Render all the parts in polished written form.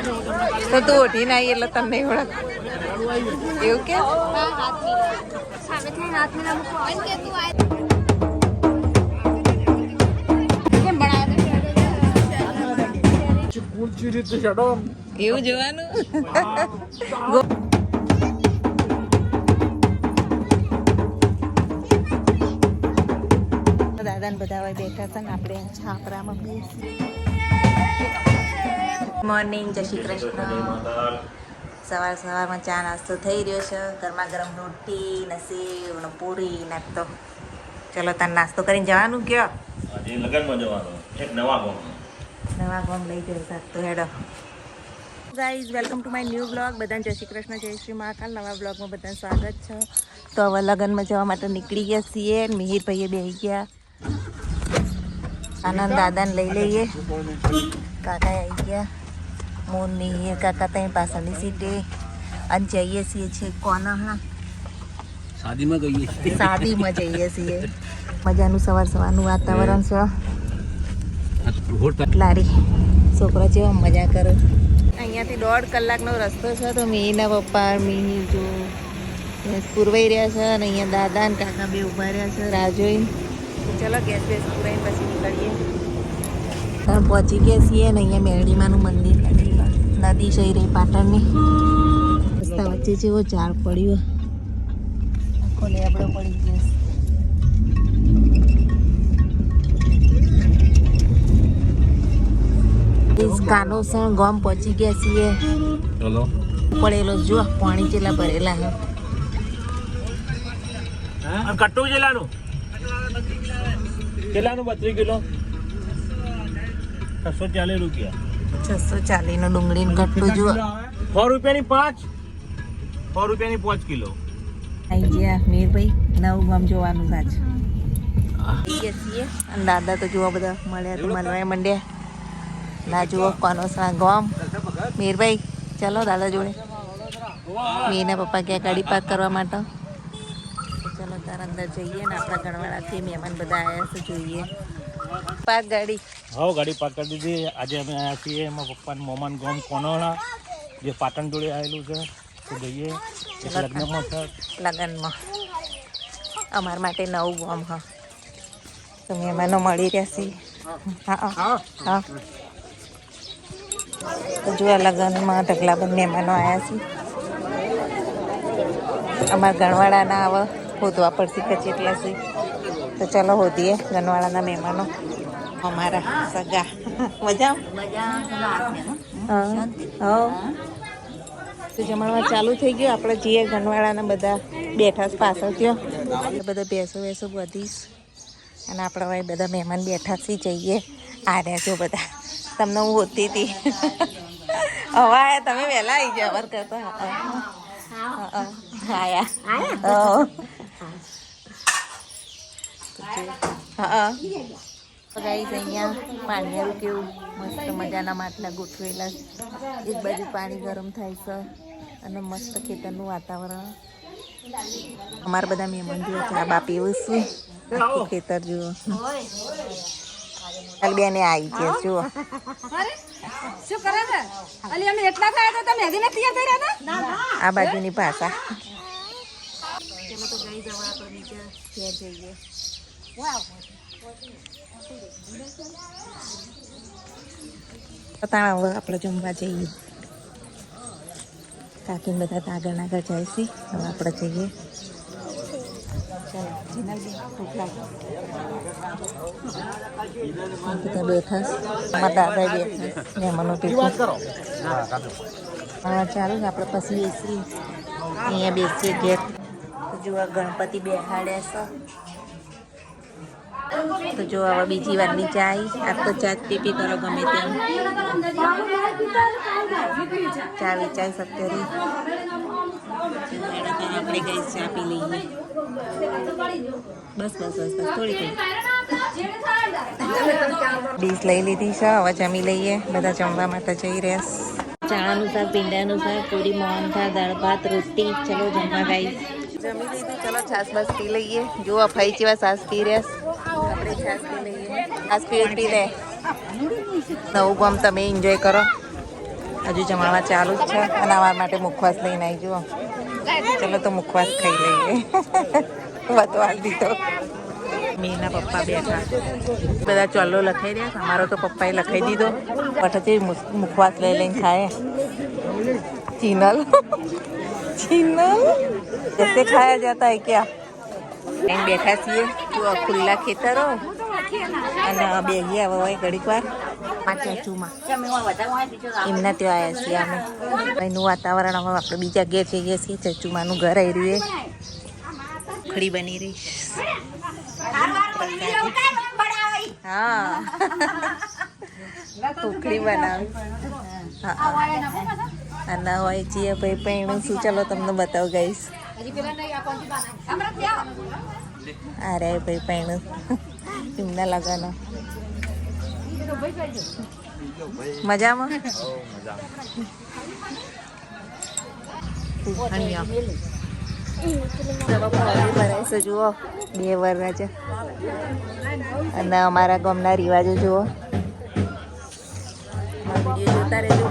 તો તું ઓઢી ના આવી એટલે તને નહીં ઓળખ એવું કે એવું જોવાનું દાદા ને બધા બેઠા હતા ને આપણે છાપરામાં મોર્નિંગ જય શ્રી કૃષ્ણ સવારમાં ચા નાસ્તો થઈ રહ્યો છે ગરમા ગરમ રોટી ને સેવ ને પૂરી ને તો ચલો તાર નાસ્તો કરીને જવાનું કયો લગનમાં જવાનું એક નવા ગામ લઈ ગયો સાત તો હેડો guys welcome to my new blog બધાને જય શ્રી કૃષ્ણ જય શ્રી મહાકાલ નવા બ્લોગમાં બધાને સ્વાગત છે તો હવે લગ્નમાં જવા માટે નીકળી ગયા છીએ મિહિરભાઈએ બેસી ગયા આનંદ દાદાને લઈ લઈએ કાકા આવી ગયા મોન મિહિર કાકા ત્યાં પાછળની સીટે અને જઈએ છીએ છે કોના હા શાદીમાં જઈએ છીએ મજાનું સવારનું વાતાવરણ છે લારી છોકરા જેવા મજા કરો અહીંયાથી 1.5 કલાકનો રસ્તો છે તો મિહિરના પપ્પા મિહિર જો પૂરવાઈ રહ્યા છે અને અહીંયા દાદા ને કાકા બે ઊભા રહ્યા છે રાહ જોઈને ચલો ગેસ પૂરાઈને પછી નીકળીએ પહોંચી ગયા છીએ ને અહીંયા મેરડીમાનું મંદિર નદી જઈ રહી પાટણની રસ્તા વચ્ચે જેવો ઝાડ પડ્યો આખો લેબડો પડી ગયો કાનોસણ ગામ પહોંચી ગયા છીએ ચલો પડેલો જો પાણી જેટલા ભરેલા હે કટ્ટુ જેલાનું કેટલાનું 32 કિલો 640 રૂપિયા 640 નો ડુંગળી કટ્ટુ જો 100 રૂપિયાની 5 100 રૂપિયાની 5 કિલો આઈ ગયા મીરભાઈ નવું ગામ જોવાનું સાચ છીએ અને દાદા તો જોવા બધા મળ્યા તો મળવા માંડ્યા ના જુઓ કોનોસણા ગામ મીરભાઈ ચાલો દાદા જોડે મીરના પપ્પા ક્યાં ગાડી પાર્ક કરવા માટે ચાલો તાર અંદર જઈએ ને આપણા ગણવાડાથી મહેમાન બધા આવ્યા છે જોઈએ પાર્ક ગાડી હા ગાડી પાર્ક કરી દીધી આજે અમે આવ્યા છીએ એમાં પપ્પાને મોમાન ગામ કોનોણા જે પાટણ જોડે આવેલું છે તો જઈએ લગ્નમાં અમારા માટે નવું ગામ હા તો મહેમાનો મળી રહ્યા છે હા હા તો જો આ લગ્નમાં ઢગલાબંધ મહેમાનો આવ્યા છે અમારા ગણવાડાના આવા હોદવા પડશે કે જેટલા છે તો ચલો હોદીએ ગણવાડાના મહેમાનો અમારા સગા મજા તો જમણવાર ચાલુ થઈ ગયું આપણે જઈએ ગણવાડાના બધા બેઠા પાછળ ત્યાં બધા બેસો બધીશ અને આપણે હવે બધા મહેમાન બેઠા છીએ જઈએ આવ્યા છો બધા તમને હું હોતી હતી હવે તમે વહેલા આવી જાઓ અવાર કરતા હા ગાઈસ અહીંયા પાણીયારું કેવું મસ્ત મજાના માટલા ગોઠવેલા એક બાજુ પાણી ગરમ થાય છે અને મસ્ત ખેતરનું વાતાવરણ અમારા બધા મહેમાન જુઓ ચા બા પીવું છું આખું ખેતર જુઓ બેને આવી છે જુઓ આ બાજુની ભાષા જઈએ હવે આપણે જમવા જઈએ કાકીને બધા આગળ જાય છે હવે આપણે જઈએ બધા બેઠા અમારા દાદા બેઠા મહેમાનો ચાલુ આપણે પછી બેસીએ અહીંયા બેસીએ ઘેર જો આ ગણપતિ બેહાડ્યા છે તો જો હવે બીજી વારની ચાય આ તો ચા પીપી કરો ગમે તેમ ચા વેચાય સત્તરી આપણે ગઈ ચા પી લઈએ બસ થોડી ડીશ લઈ લીધી છે હવે જમી લઈએ બધા જમવા માટે જઈ રહ્યા ચણાનું શાક ભીંડાનું શાક પૂરી મોહનથાળ દાળ ભાત રોટી ચલો જમવા ગાઈ જમી લીધું ચલો છાસ બસ પી લઈએ જો અફાઈ જેવા છાસ પી રહ્યા આપણે છાસ પી લઈએ છાસ પી લે નવું ગામ તમે એન્જોય કરો હજુ જમણવા ચાલુ જ છે અને અમારા માટે મુખવાસ લઈને આવી જુઓ. ચલો તો મુખવાસ ખાઈ લઈએ. વતવાલ દીધો. મીના પપ્પા બેઠા બધા ચોલ્લો લખાઈ રહ્યા છે. અમારો તો પપ્પાએ લખાઈ દીધો. પટથી મુખવાસ લઈને ખાય. ચીનલ જैसे ખાયા જતા હે ક્યાં એમ બેઠા છીએ ખુલ્લા ખેતરો અને બેગી આવે હોય ઘડીક વાર ચાચુમાં એમના ત્યાં આવ્યા છીએ અમે. અહીંનું વાતાવરણ હવે આપણે બીજા ઘેર જઈએ છીએ. ચાચુમાનું ઘર આવી રહ્યું ખડી બની રહી. હા ઉખડી બનાવી. અને હોય છીએ ભાઈ પૈણું શું ચાલો તમને બતાવું ગઈશ. અરે ભાઈ પૈણું એમના લગન મજામાં. ભરાય જુઓ 2 વરરાજા અને અમારા ગામના રિવાજો જુઓ. જોતા રહેજો.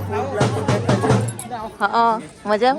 હા મજા.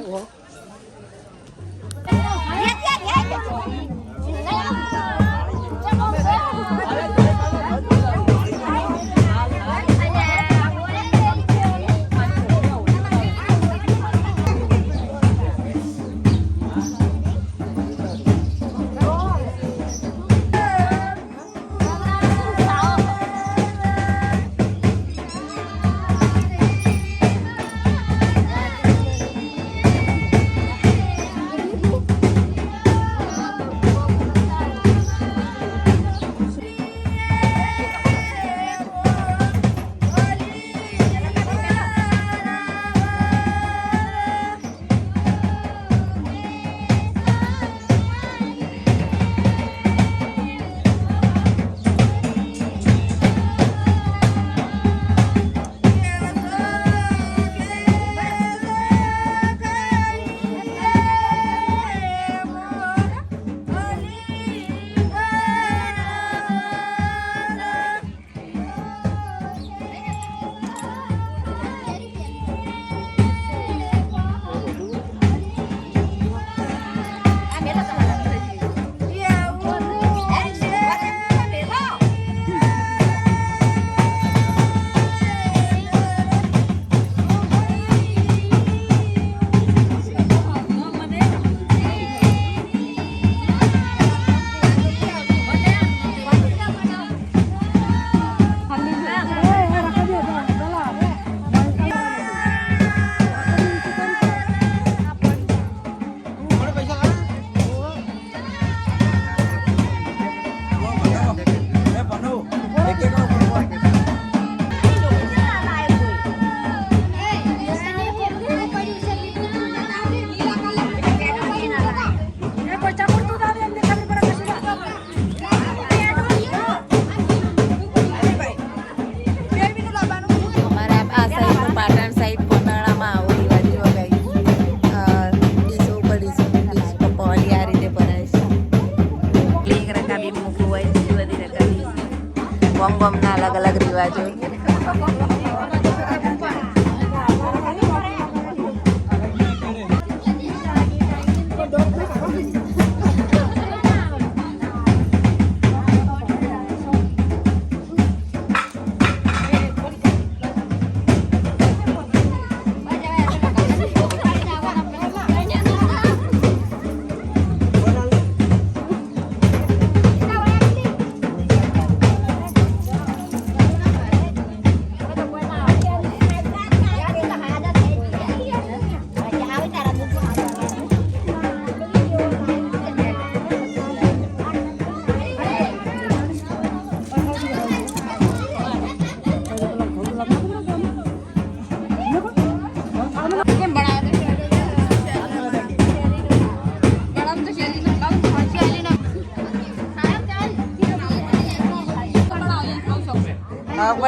ગામના અલગ અલગ રિવાજો.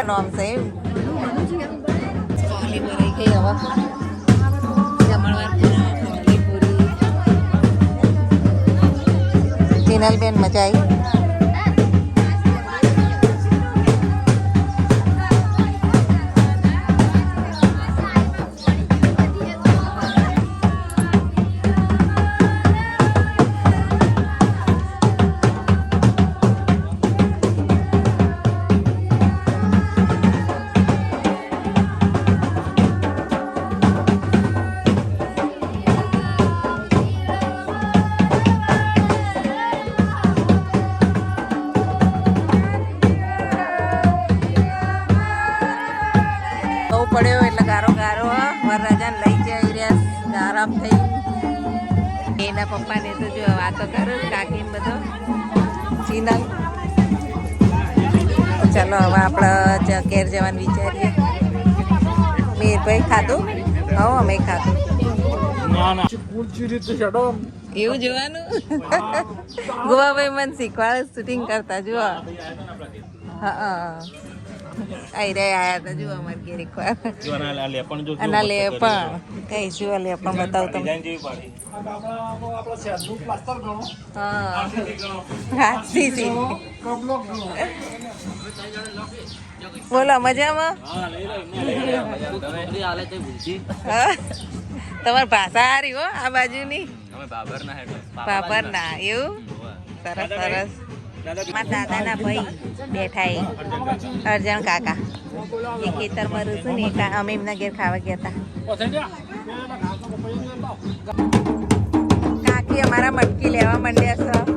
નામ છે કોલી ભરાઈ ગઈ હવે જમણવાર પૂરી ચિનલબેન મજા આવી. એટલે ગારો ગારો વરરાજાને લઈ જઈ રહ્યા આરામ થઈ. એના પપ્પાને તો જો વાતો કરું કાકીને બધો ચીના. ચાલો હવે આપણે ઘેર જવાનું વિચારીએ. મેરભાઈ ખાધું? હા અમે ખાધું. એવું જોવાનું. ગોવાભાઈ મને શીખવાડે શૂટિંગ કરતા જુઓ. હા આઈ રે આયા હતા જુઓ અમારે ઘેર એકવાર. અને લે પણ કઈ જુઓ લે પણ બતાવું તમને. હા હાથી. બોલો મજામાં? તમારી ભાષા સારી હો આ બાજુની. બાબર ના એવું સરસ સરસ. મારા દાદાના ભાઈ બેઠા એ અર્જણ કાકા એ ખેતરમાં રહું છું ને અમે એમના ઘેર ખાવા ગયા હતા. કાકી અમારા મટકી લેવા માંડ્યા છે.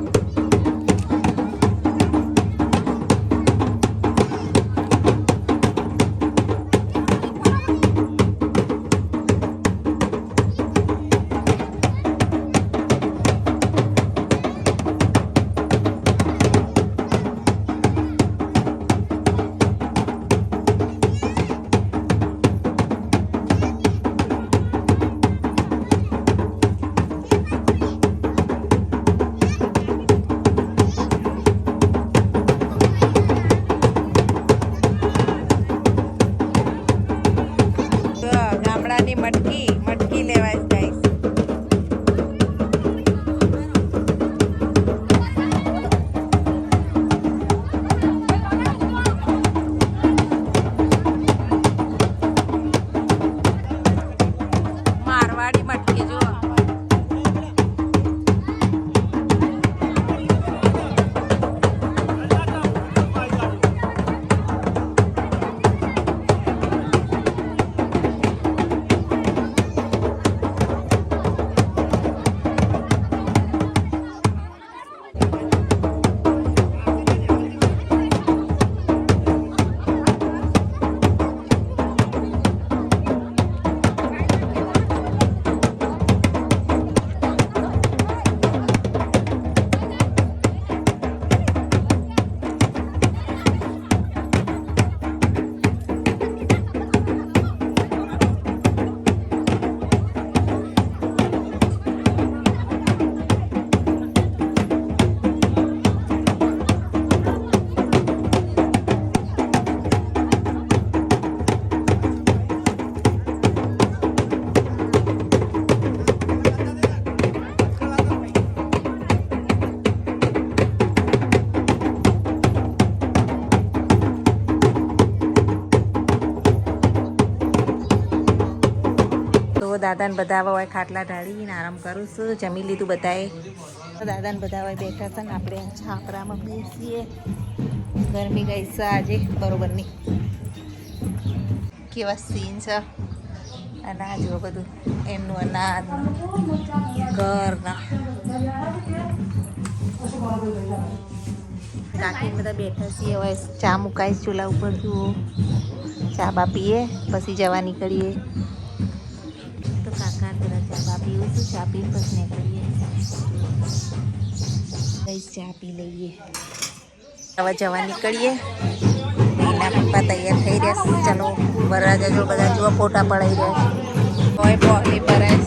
મટકી લેવા જઈશ. મારવાડી મટકી જો. દાદાને બધા હોય ખાટલા ઢાળીને આરામ કરું છું. જમી લીધું બધાએ. દાદાને બધા હોય બેઠા છે ને આપણે છાપરામાં બેસીએ. ગરમી ગઈ છે આજે બરોબરની. કેવા સીન છે. અનાજ બધું એમનું અનાજ ઘરના કાકી બધા બેઠા છીએ. હવે ચા મુકાઈશ ચૂલા ઉપર. જુઓ ચા બા પીએ પછી જવા નીકળીએ. કાકા પેલા ચા બા પીવું છું. ચા પીને પછી નીકળીએ. ચા પી લઈએ. હવે જવા નીકળીએ. એના પપ્પા તૈયાર થઈ રહ્યા. ચાલો વરરાજા જો બધા જુઓ ફોટા પડાઈ રહ્યા છે. હોય પોલી પરાય.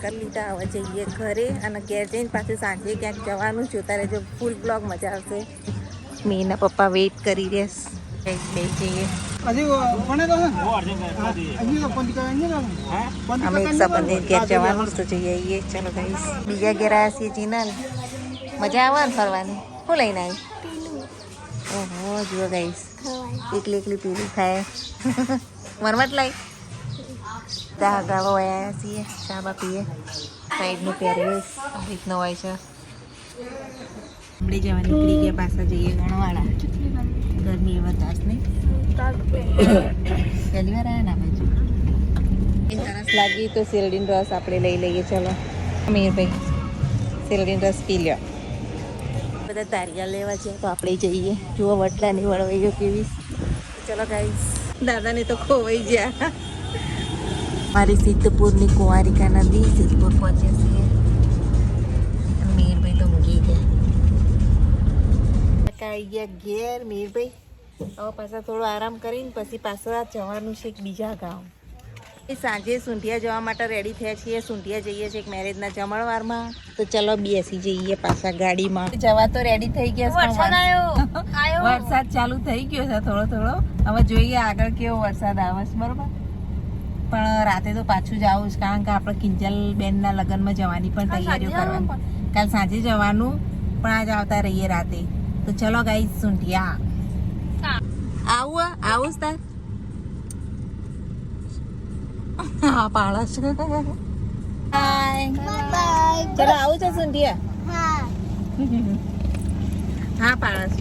કરી લીધા. હવે જઈએ ઘરે અને ઘેર જઈને પાછું સાંજે ક્યાંક જવાનું છું. તારે જો ફૂલ બ્લોગ મજા આવશે. મીના પપ્પા વેઇટ કરી રહ્યા બે જઈએ. અમે એક સંબંધી ઘેર જવાનું તો જઈએ આવીએ. ચલો ગાઈસ બીજા ઘેર આવ્યા છીએ જીનલ. મજા આવે ને ફરવાની? શું લઈને આવી? ઓહો જુઓ ગાઈસ એકલી પીલી થાય. મરમત લાઈ દા ગાવા આવ્યા છીએ. ચા બા પીએ. સાઈડનું પહેરવેશ રીતનો હોય છે. આપણે જવા નીકળી ગયા. પાછા જઈએ ગણવાળા. ગરમી એવા તાસ નહીં. પહેલી વાર આવ્યા ના બાજુ સરસ લાગી તો શેરડીનો રસ આપણે લઈ લઈએ. ચલો મીરભાઈ શેરડીનો રસ પી લ્યો. બધા તારિયા લેવા છે તો આપણે જઈએ. જુઓ વટલાની વળવાઈઓ કેવી. ચલો ગાઈસ દાદાને તો ખોવાઈ ગયા. મારી સિદ્ધપુરની કુંવારિકા નદી સિદ્ધપુર પહોંચ્યા છીએ. મીરભાઈ તો મૂકી ગયા. આવી ગયા ઘેર મીરભાઈ. હવે પાછા થોડો આરામ કરીને પછી પાછા જવાનું છે બીજા ગામ. સાંજે સુંઢિયા જવા માટે રેડી થયા છીએ. સુંઢિયા જઈએ છીએ એક મેરેજના જમણવારમાં. તો ચલો બેસી જઈએ પાછા ગાડીમાં. જવા તો રેડી થઈ ગયા. વરસાદ ચાલુ થઈ ગયો છે થોડો થોડો. હવે જોઈએ આગળ કેવો વરસાદ આવે છે. બરોબર પણ રાતે તો પાછું જ આવું છે કારણ કે આપણે કિંજલ બેનના લગ્નમાં જવાની પણ તૈયારીઓ કરવાની. કાલ સાંજે જવાનું પણ આજ આવતા રહીએ રાતે. તો ચલો ગાઈસ સુંઢિયા આવું તાર. હા પાળસ. ચલો આવું છે સુંઢિયા. હા પાળસ.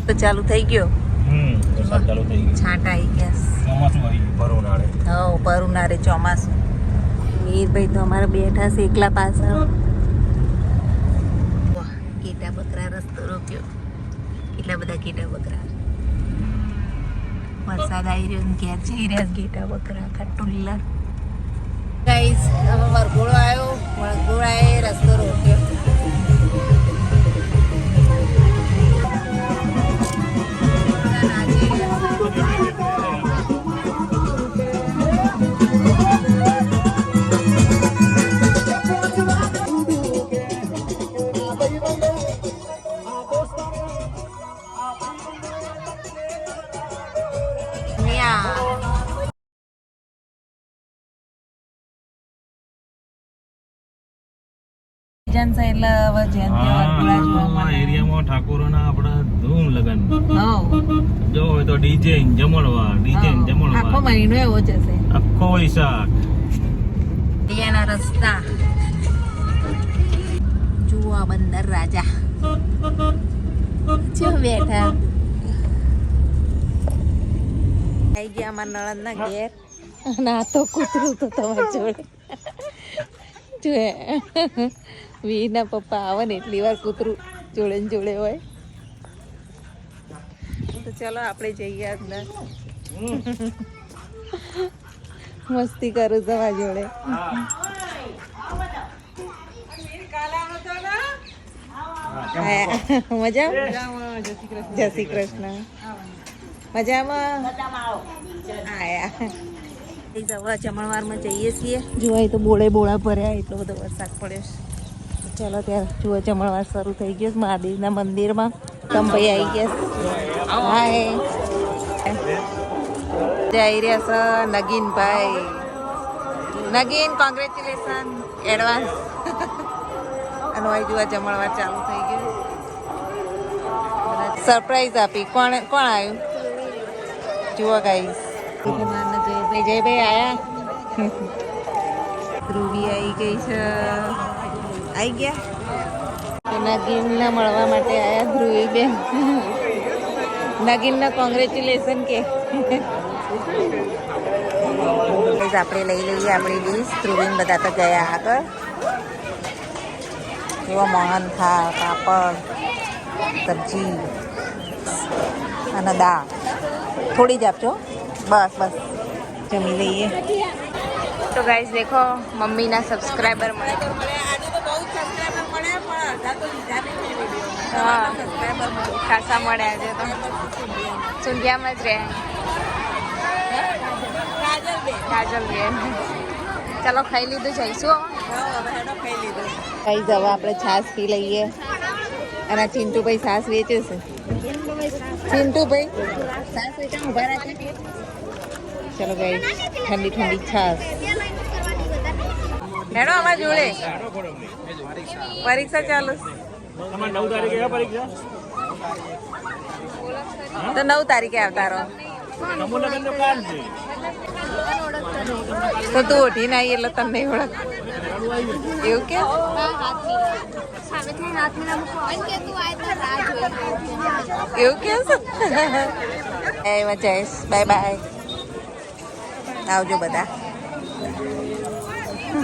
તો ચાલુ થઈ ગયો. ચાલુ થઈ ગયું. છાંટા આવી ગયા. ચોમાસું આવી ગયું. ભર ઉનાળે. હા ભર ઉનાળે ચોમાસું. મીરભાઈ તો અમારે બેઠા છે એકલા પાછળ. ઘેટા બકરા રસ્તો રોક્યો. કેટલા બધા ઘેટા બકરા. વરસાદ આવી રહ્યો ઘેર જઈ રહ્યા ઘેટા બકરા ખટુલ્લા. ગાઈસ હવે વરઘોડો આવ્યો. વરઘોડાએ રસ્તો રોક્યો. એટલે હવે જેમ એરિયામાં ઠાકોરોના આપણા ધૂમ લગન. જો હોય તો ડીજે જમણવાર. આખો મહિનો એવો જશે. આખો વૈશાખ. એના રસ્તા જુઓ બંદર રાજા જો બેઠા. આવી ગયા અમારા નળદના ઘેર. ના તો કૂતરું તો તમારી જોડે જોએ. વીરના પપ્પા આવે ને એટલી વાર કૂતરું જોડે ને જોડે હોય. તો ચલો આપણે જઈએ અંદર. મસ્તી કરું તમારી જોડે. મજા જય શ્રી કૃષ્ણ. મજામાં આયા. હવે જમણવારમાં જઈએ છીએ. જોવાય તો બોળા ભર્યા. એટલો બધો વરસાદ પડ્યો છે. ચાલો ત્યારે જુઓ જમણવાર શરૂ થઈ ગયો મહાદેવના મંદિરમાં. કંભાઈ આવી ગયા. હાય જઈ રહ્યા છે નગીનભાઈ. Nagin congratulation advance. અને હવે જુઓ જમણવાર ચાલુ થઈ ગયું. સરપ્રાઈઝ આપી. કોણ આવ્યું જુઓ ગાઈસ. જયભાઈ આયા. ધ્રુવી આવી ગઈ છે. આવી ગયા. નગીનના મળવા માટે આયા ધ્રુવી બેન. નગીનના કોંગ્રેચ્યુલેશન કે. આપણે લઈ લઈએ આપણી ડીશ. ધ્રુવીને બધા તો ગયા આગળ. એવો મોહન થાળ, પાપડ, સબ્જી અને દાળ. થોડી જ આપજો. બસ જમી લઈએ. તો ગાઈસ દેખો મમ્મીના સબસ્ક્રાઈબર મળ્યા. હા ખાસા મળ્યા છે. તો સુંઢિયામાં જ રહે કાજલબેન. ચાલો ખાઈ લીધું જઈશું કઈ જવા આપણે છાશ પી લઈએ અને આ ચિંટુભાઈ છાશ વેચે છે ચિંટુભાઈ છાશ વેચા ઉભા રાખે ચલો ગઈ ઠંડી ઠંડી છાશ હેડો અમારા જોડે પરીક્ષા ચાલુ તમારે 9 તારીખે છે પરીક્ષા તો 9 તારીખે આવતા રહો સમૂહલગ્ન તો કાલ છે તો તું ઉઠીને આવી એટલે તને નહીં ઓળખ એવું કે એવું કે એમાં જઈશ બાય બાય આવજો બધા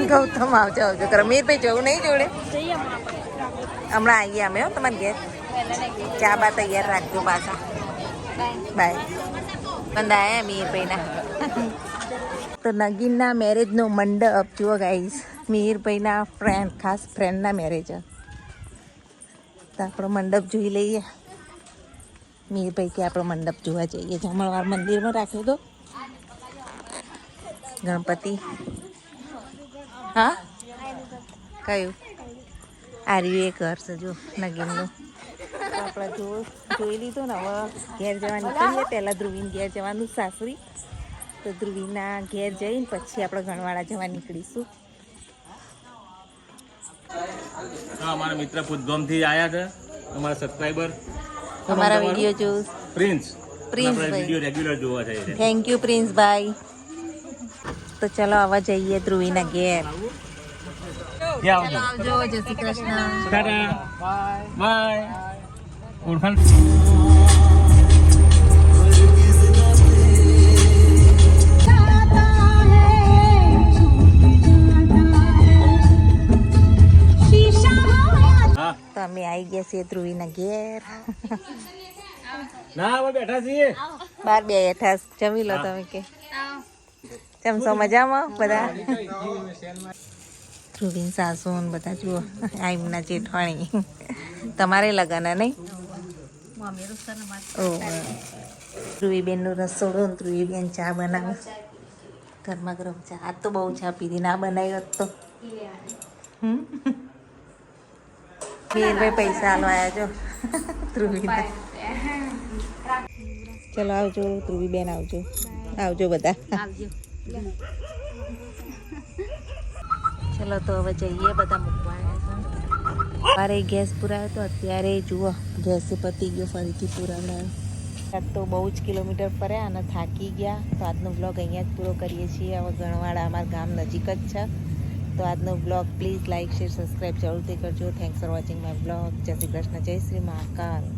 ગૌતમ આવજો આવજો કરો મીરભાઈ જવું નહીં જોડે હમણાં આવીએ અમે હો તમારે ઘેર ચા બા તૈયાર રાખજો પાછા બાય બંધાયા મીરભાઈના તો નગીનના મેરેજનો મંડપ જુઓ ગાઈસ મીરભાઈના ફ્રેન્ડ ખાસ ફ્રેન્ડના મેરેજ તો આપણો મંડપ જોઈ લઈએ મીરભાઈ કે આપણો મંડપ જોવા જઈએ જમણવાર મંદિરમાં રાખ્યો તો ગણપતિ હા કયું આ રહ્યું એ ઘર છે જો નગીનનું તો આપણે જોઈ લીધું ને હવે ઘેર જવા નીકળીએ પહેલાં ધ્રુવીને ઘેર જવાનું સાસરી તો ધ્રુવીના ઘેર જઈને પછી આપણે ગણવાડા જવા નીકળીશું અમારા મિત્ર પુદગોમથી આવ્યા છે અમારા સબસ્ક્રાઇબર અમારા વિડીયો જો પ્રિન્સ પ્રિન્સભાઈ વિડીયો રેગ્યુલર જોવા છે થેન્ક યુ પ્રિન્સભાઈ તો ચલો હવે જઈએ ધ્રુવીના ઘેર ત્યાં આવજો જય શ્રી કૃષ્ણ ટાટા બાય ઓળખાણ તો અમે આવી ગયા છીએ ધ્રુવીના ઘેર ના હવે બેઠા છીએ બાર બે હેઠા જમી લો તમે કે કેમ છો મજામાં બધા ધ્રુવીન સાસુ ને બધા જુઓ આઈમના જેઠવાણી તમારે લગન નહીં ઓ ધ્રુવીબેનનું રસોડું ને ધ્રુવીબેન ચા બનાવે ગરમા ગરમ ચા આજ તો બહુ ચા પીધી ના બનાવી હોત તો મીરભાઈ પૈસા હાલવા આવ્યા છો ધ્રુવીના ચલો આવજો ધ્રુવીબેન આવજો આવજો બધા ચલો તો હવે જઈએ બધા મૂકવા આવ્યા છે મારે ગેસ પુરાયો તો અત્યારે જુઓ ગેસ પતી ગયો ફરીથી પુરાવડાયો તો બહુ જ કિલોમીટર ફર્યા અને થાકી ગયા તો આજનો બ્લોગ અહીંયા જ પૂરો કરીએ છીએ હવે ગણવાડા અમારા ગામ નજીક જ છે તો આજનો blog please like share subscribe જરૂરથી કરજો thanks for watching my blog જય શ્રી કૃષ્ણ જય શ્રી મહાકાલ